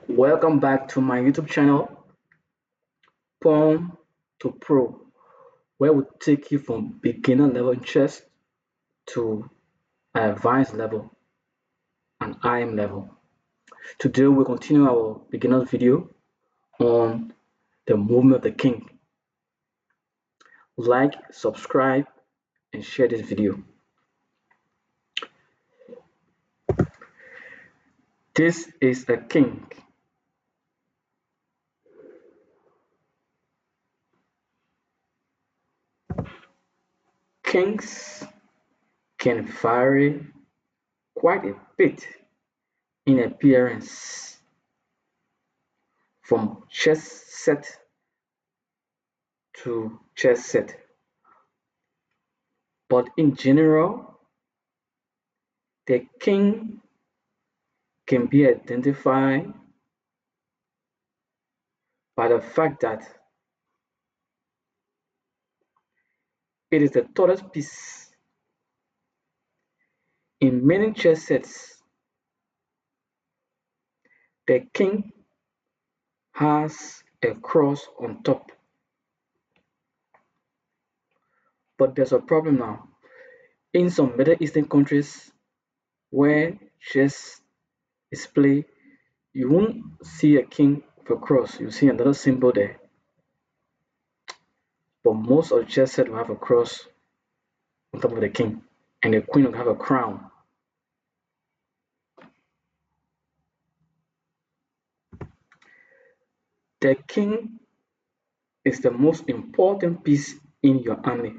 Welcome back to my YouTube channel, Pawn to Pro, where we take you from beginner level in chess to advanced level and IM level. Today we'll continue our beginner video on the movement of the king. Like, subscribe, and share this video. This is a king. Kings can vary quite a bit in appearance from chess set to chess set, but in general, the king can be identified by the fact that it is the tallest piece. In many chess sets, the king has a cross on top. But there's a problem now. In some Middle Eastern countries where chess is played, you won't see a king with a cross. You see another symbol there. But most of the chess set will have a cross on top of the king, and the queen will have a crown. The king is the most important piece in your army.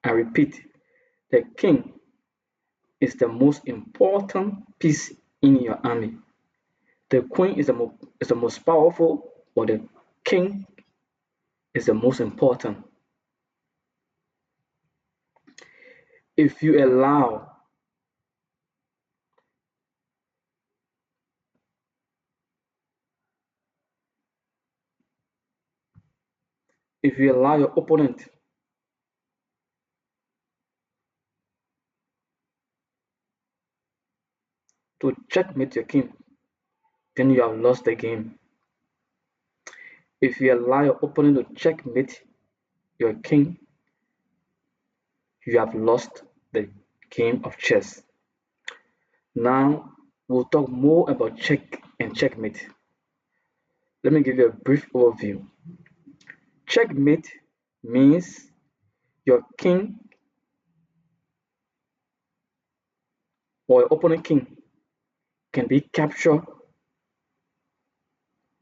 I repeat, the king is the most important piece in your army. The queen is the most powerful, but the king is the most important. If you allow your opponent to checkmate your king, then you have lost the game. If you allow your opponent to checkmate your king, you have lost the game of chess. Now we'll talk more about check and checkmate. Let me give you a brief overview. Checkmate means your king or your opponent king can be captured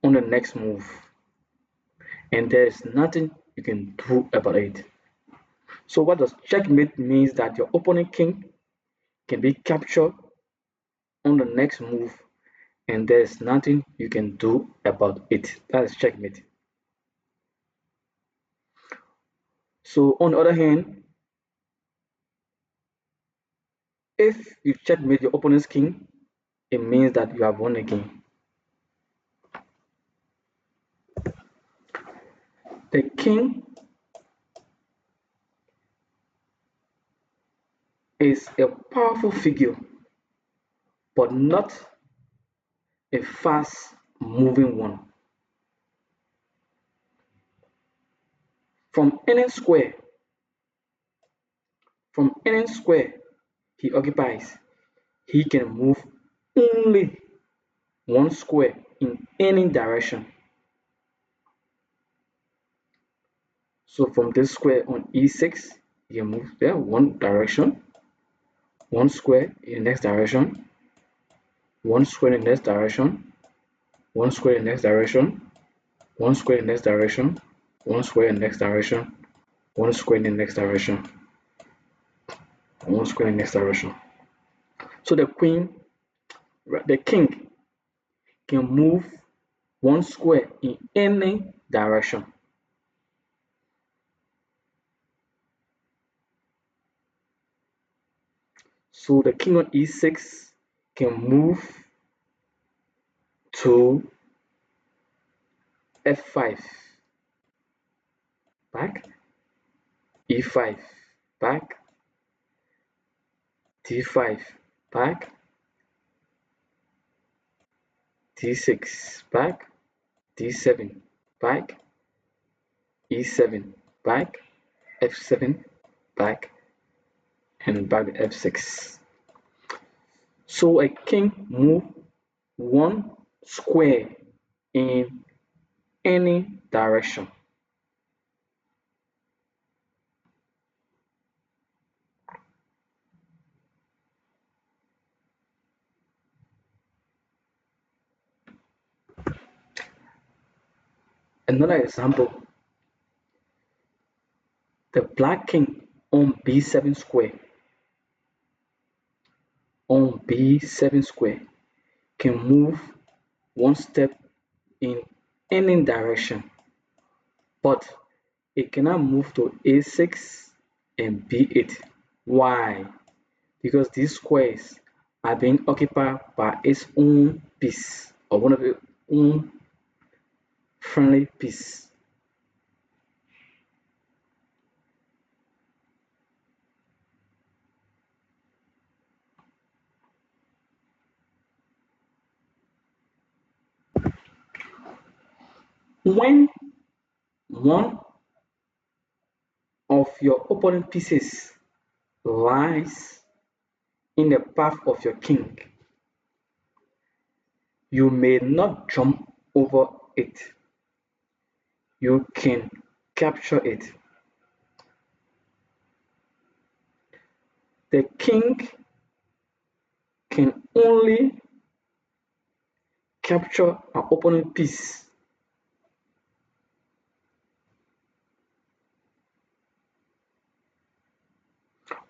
on the next move, and there is nothing you can do about it. So what does checkmate means? That your opponent king can be captured on the next move, and there is nothing you can do about it. That is checkmate. So on the other hand, if you checkmate your opponent's king, it means that you have won the game. The king is a powerful figure, but not a fast moving one. From any square, he occupies, he can move only one square in any direction. So from this square on e6, you move there one direction, one square in the next direction, one square in the next direction, one square in the next direction, one square in the next direction, one square in the next direction, one square in the next direction, one square in the next direction. So the king can move one square in any direction. So the king on e6 can move to f5, back, e5, back, d5, back, d6 back, d7 back, e7 back, f7 back, and back to f6. So a king move one square in any direction. Another example, the black king on b7 square can move one step in any direction, but it cannot move to a6 and b8. Why? Because these squares are being occupied by its own piece or one of its own friendly piece. When one of your opponent pieces lies in the path of your king, you may not jump over it. You can capture it. The king can only capture an opponent piece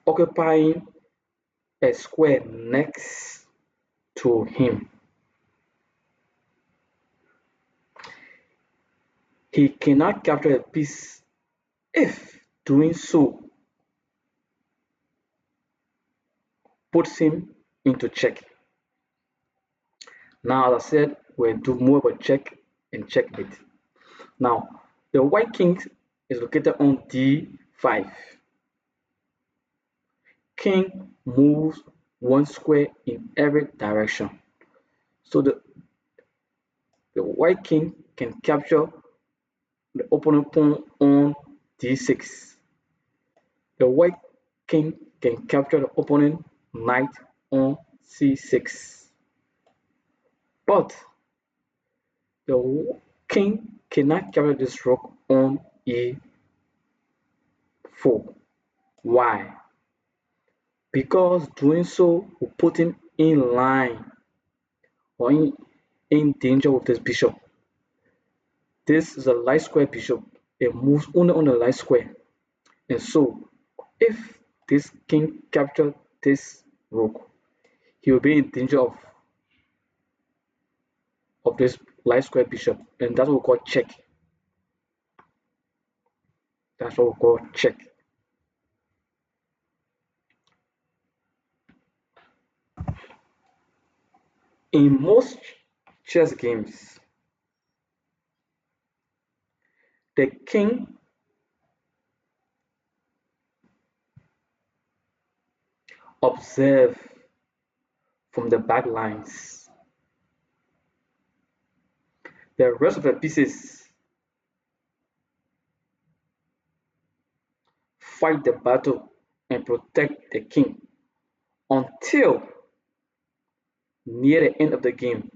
occupying a square next to him. He cannot capture a piece if doing so puts him into check. Now, as I said, we'll do more about check and checkmate. Now, the white king is located on d5. King moves one square in every direction. So the white king can capture the opponent pawn on d6. The white king can capture the opponent knight on c6. But the king cannot capture this rook on e4. Why? Because doing so will put him in line or in danger with this bishop. This is a light square bishop. It moves only on the light square. And so, if this king captures this rook, he will be in danger of this light square bishop. And that's what we call check. That's what we call check. In most chess games, the king observes from the back lines. The rest of the pieces fight the battle and protect the king until near the end of the game.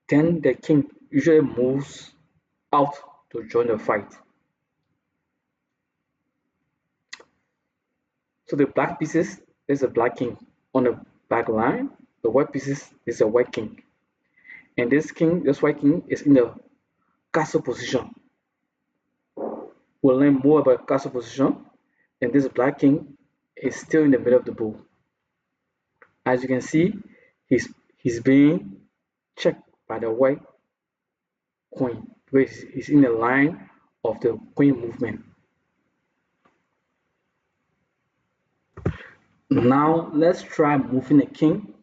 Then the king usually moves out to join the fight. So the black pieces is a black king on the back line. The white pieces is a white king. And this white king is in the castle position. We'll learn more about castle position. And this black king is still in the middle of the board. As you can see, he's being checked by the white queen, which is in the line of the queen movement. Now let's try moving the king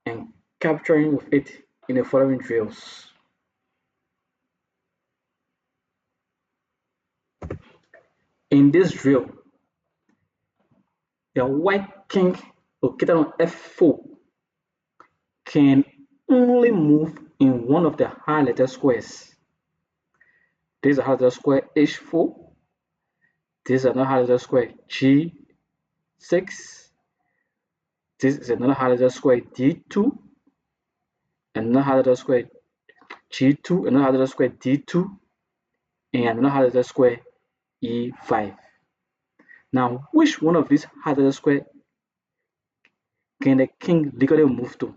and capturing with it in the following drills. In this drill, the white king located on f4 can only move in one of the highlighted squares. This is a highlighted square H4. This is another highlighted square G6. This is another highlighted square D2. Another highlighted square G2. Another highlighted square D2. And another highlighted square E5. Now, which one of these highlighted squares can the king legally move to?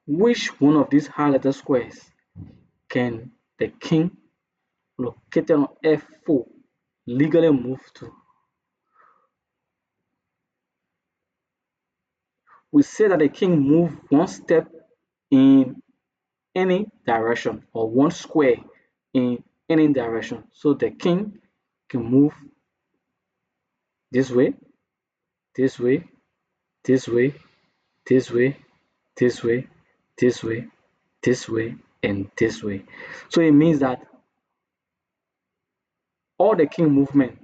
Which one of these highlighted squares can the king located on F4 legally move to? We say that the king move one step in any direction or one square in any direction. So the king can move this way, this way, this way, this way, this way, this way, this way, and this way. So it means that all the king movement,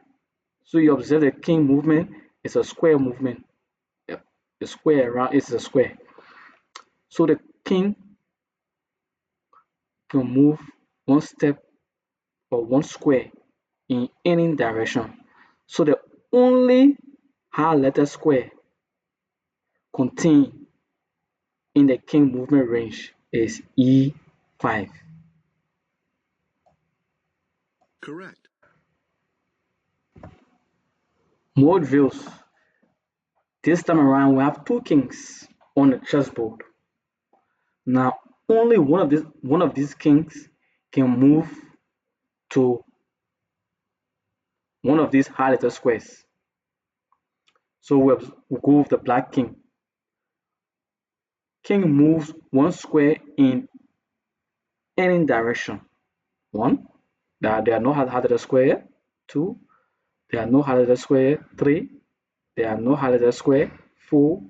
so you observe the king movement is a square movement. Yep. The square around is a square. So the king can move one step or one square in any direction. So the only highlighted square contained in the king movement range is E5. Correct. More drills. This time around we have two kings on the chessboard. Now only one of these kings can move to one of these highlighted squares. So we'll go with the black king. King moves one square in any direction. One, there are no highlighted square. Two, there are no highlighted square. Three, there are no highlighted square. Four,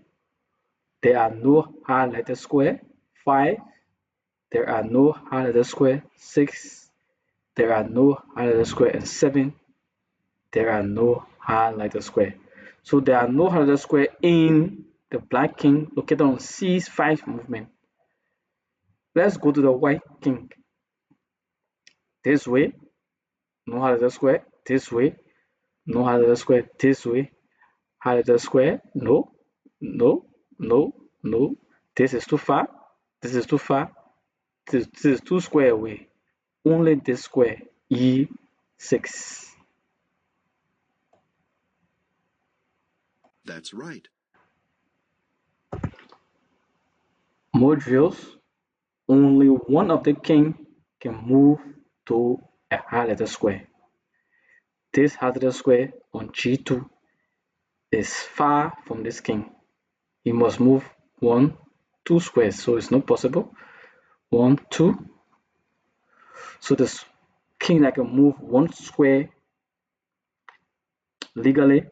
there are no highlighted square. Five, there are no highlighted square. Six, there are no highlighted square. And seven, there are no highlighted square. So there are no highlighted square in the black king located on C5 movement. Let's go to the white king. This way, no highlighted square. This way, no highlighted square. This way, highlighted square. No, no, no, no. This is too far. This is too far. This is too square away. Only this square, E6. That's right. More drills. Only one of the king can move to a highlighted square. This highlighted square on G2 is far from this king. He must move one, two squares, so it's not possible. One, two. So this king that can move one square legally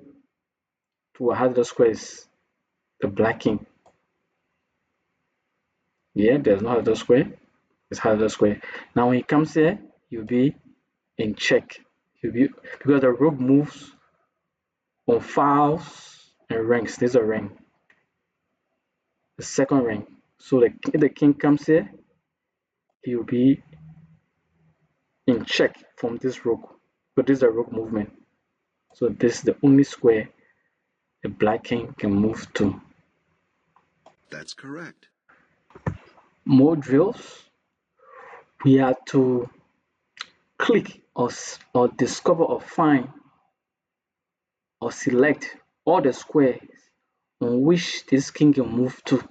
to a highlighted square is the black king. Yeah, there's no highlighted square. It's highlighted square. Now when he comes here, he'll be in check. He'll be because the rook moves on files and ranks. There's a ring. The second ring. So if the king comes here, he will be in check from this rook. But this is a rook movement. So this is the only square the black king can move to. That's correct. More drills. We have to click or discover or find or select all the squares on which this king can move to,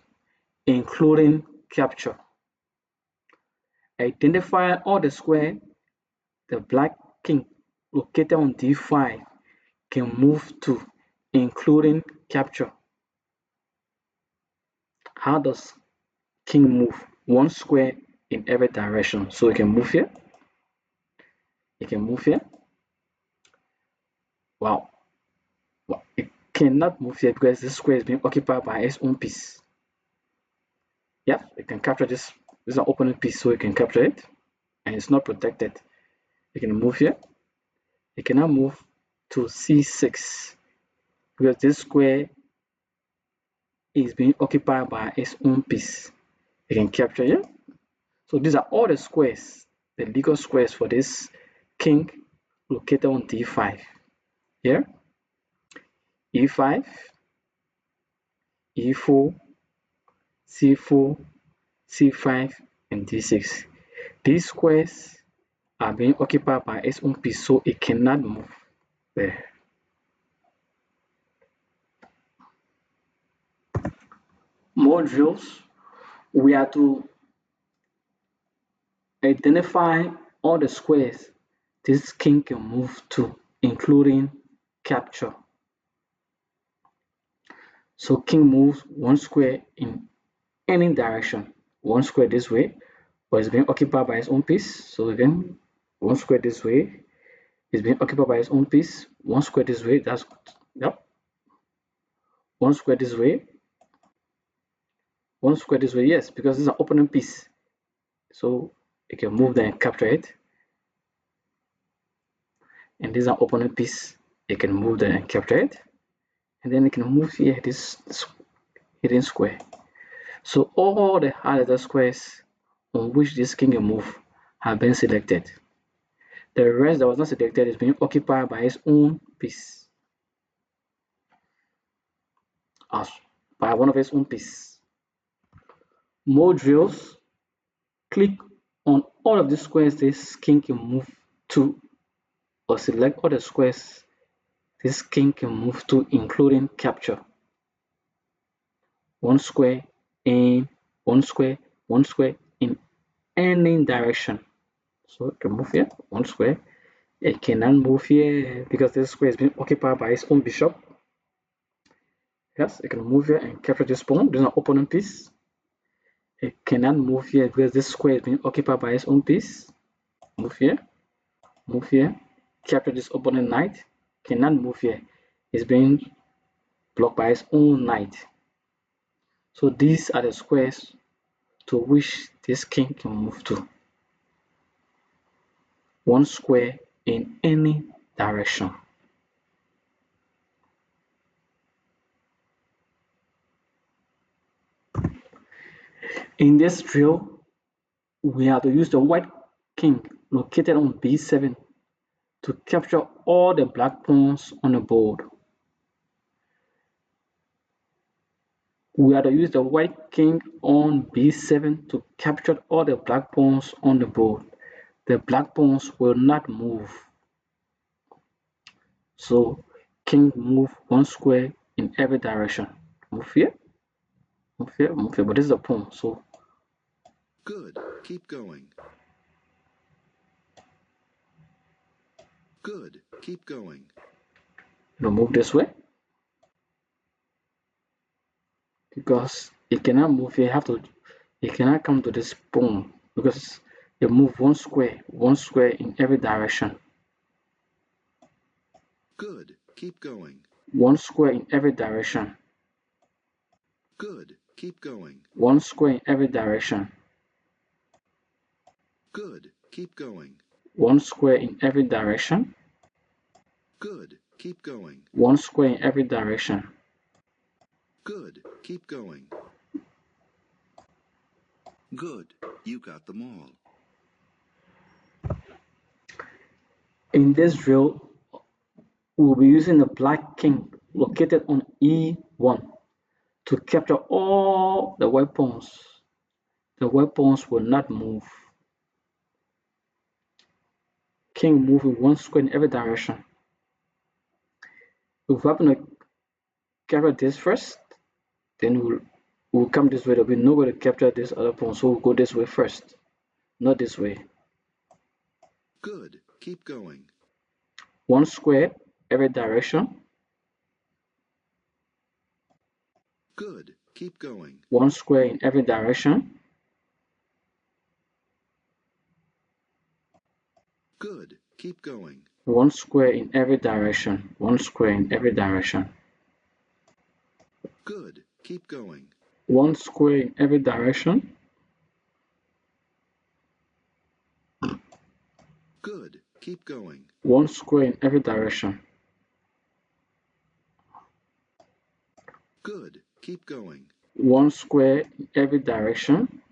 including capture. Identify all the squares the black king located on D5 can move to, including capture. How does king move? One square in every direction. So he can move here. He can move here. Wow. Well, it cannot move here because this square is being occupied by its own piece. Yeah, it can capture this. This is an opening piece, so it can capture it, and it's not protected. It can move here. It cannot move to C6 because this square is being occupied by its own piece. You can capture it. So these are all the squares, the legal squares for this king located on d5. Here, e5, e4, c4, c5, and d6. These squares are being occupied by its own piece, so it cannot move there. More drills. We are to identify all the squares this king can move to, including capture. So king moves one square in any direction, one square this way, but it's being occupied by its own piece. So again, one square this way is being occupied by its own piece. One square this way, that's yep. One square this way, one square this way, yes, because this is an opening piece. So you can move there and capture it. And this is an opening piece. You can move there and capture it. And then you can move here this hidden square. So all the highlighted squares on which this king can move have been selected. The rest that was not selected is being occupied by its own piece, as by one of its own piece. More drills. Click on all of the squares this king can move to, or select all the squares this king can move to, including capture. One square in one square, one square in any direction. So it can move here, one square. It cannot move here because this square is being occupied by its own bishop. Yes, it can move here and capture this pawn. This is an opponent piece. It cannot move here because this square is being occupied by its own piece. Move here, move here, capture this opponent knight. Cannot move here. It's being blocked by its own knight. So these are the squares to which this king can move to. One square in any direction. In this drill, we have to use the white king located on b7 to capture all the black pawns on the board. We are to use the white king on b7 to capture all the black pawns on the board. The black pawns will not move. So king move one square in every direction. Move here, move here, move here. But this is a pawn, so Good. Keep going. Good. Keep going. move this way because it cannot move here. It cannot come to this pawn because you move one square in every direction. Good. Keep going. One square in every direction. Good. Keep going. One square in every direction. Good. Keep going. One square in every direction. Good. Keep going. One square in every direction. Good. Keep going. Good. You got them all. In this drill, we will be using the black king located on e1 to capture all the white pawns. The white pawns will not move. King moving one square in every direction. If we happen to capture this first, then we'll come this way. There'll be no way to capture this other pawn, so we'll go this way first, not this way. Good. Keep going. One square every direction. Good. Keep going. One square in every direction. Good. Keep going. One square in every direction. One square in every direction. Good. Keep going. One square in every direction. Good. Keep going. One square in every direction. Good. Keep going. One square in every direction.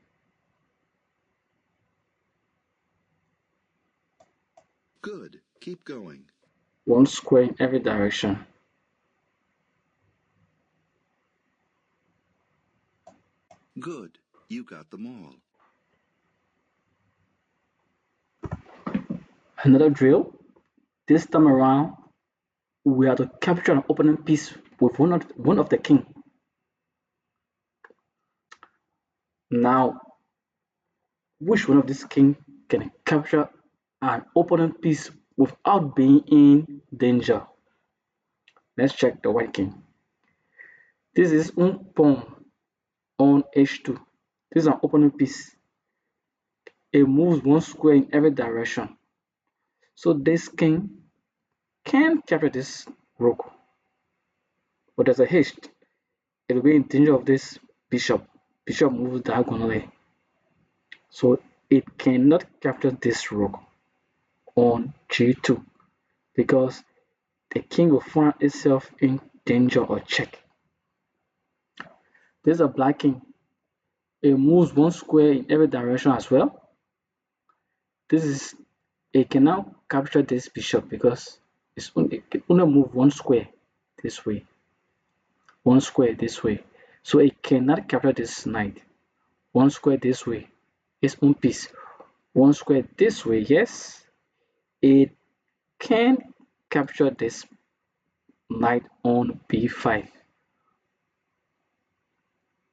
Good. Keep going. One square in every direction. Good. You got them all. Another drill. This time around, we are to capture an opponent piece with one of the king. Now, which one of these king can capture an opponent piece without being in danger? Let's check the white king. This is un pawn on h2. This is an opponent piece. It moves one square in every direction. So this king can capture this rook. But there's a hitch. It will be in danger of this bishop. Bishop moves diagonally. So it cannot capture this rook on g2 because the king will find itself in danger or check. There's a black king. It moves one square in every direction as well. This is it can now capture this bishop because it can only move one square this way, one square this way. So it cannot capture this knight. One square this way is one piece. One square this way, yes, it can capture this knight on b5.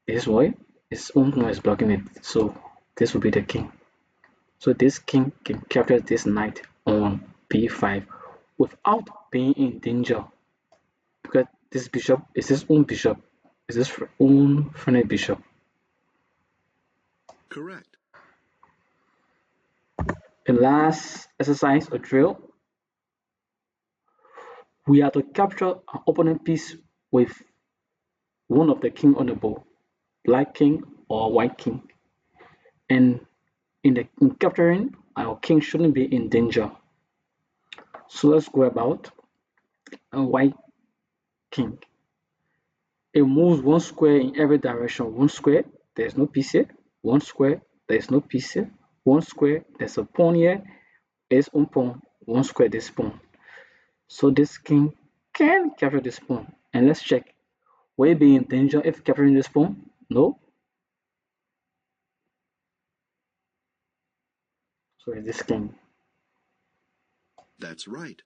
This way, its own pawn is blocking it, so this will be the king. So this king can capture this knight on b5 without being in danger because this bishop is his own bishop, is his own friendly bishop. Correct. The last exercise or drill, we are to capture an opponent piece with one of the king on the board, black king or white king. And in capturing, our king shouldn't be in danger. So let's go about a white king. It moves one square in every direction. One square, there's no piece here. One square, there's no piece here. One square, there's a pawn here. It's one pawn. One square, this pawn. So this king can capture this pawn. And let's check. Will it be in danger if capturing this pawn? No. So it's this king. That's right.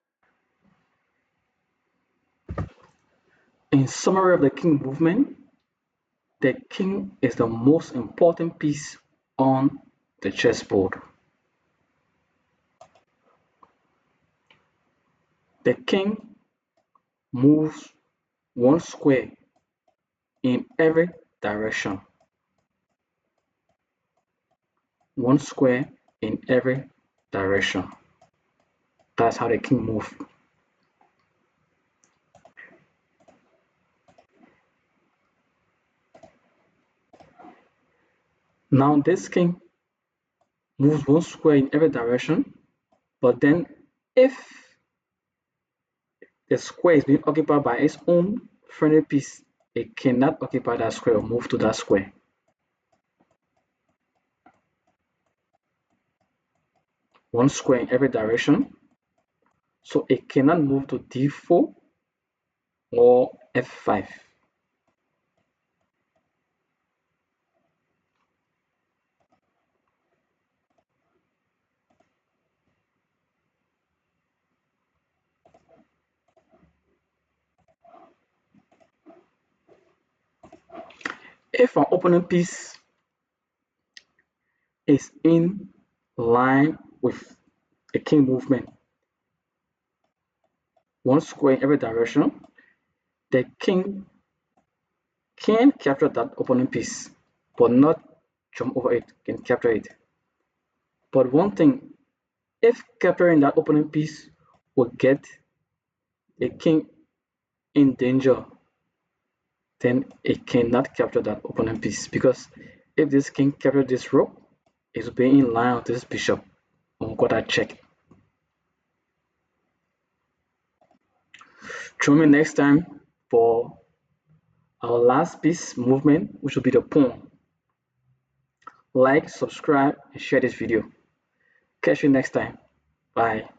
In summary of the king movement, the king is the most important piece on the chessboard. The king moves one square in every direction. One square in every direction. That's how the king moves. Now this king moves one square in every direction, but then if the square is being occupied by its own friendly piece, it cannot occupy that square or move to that square. One square in every direction, so it cannot move to d4 or f5. If an opponent piece is in line with a king movement, one square in every direction, the king can capture that opponent piece, but not jump over it, can capture it. But one thing, if capturing that opponent piece will get a king in danger, then it cannot capture that opponent piece because if this king captures this rook, it will be in line with this bishop. We got that check. Join me next time for Our last piece movement, which will be the pawn. Like, subscribe, and share this video. Catch you next time. Bye.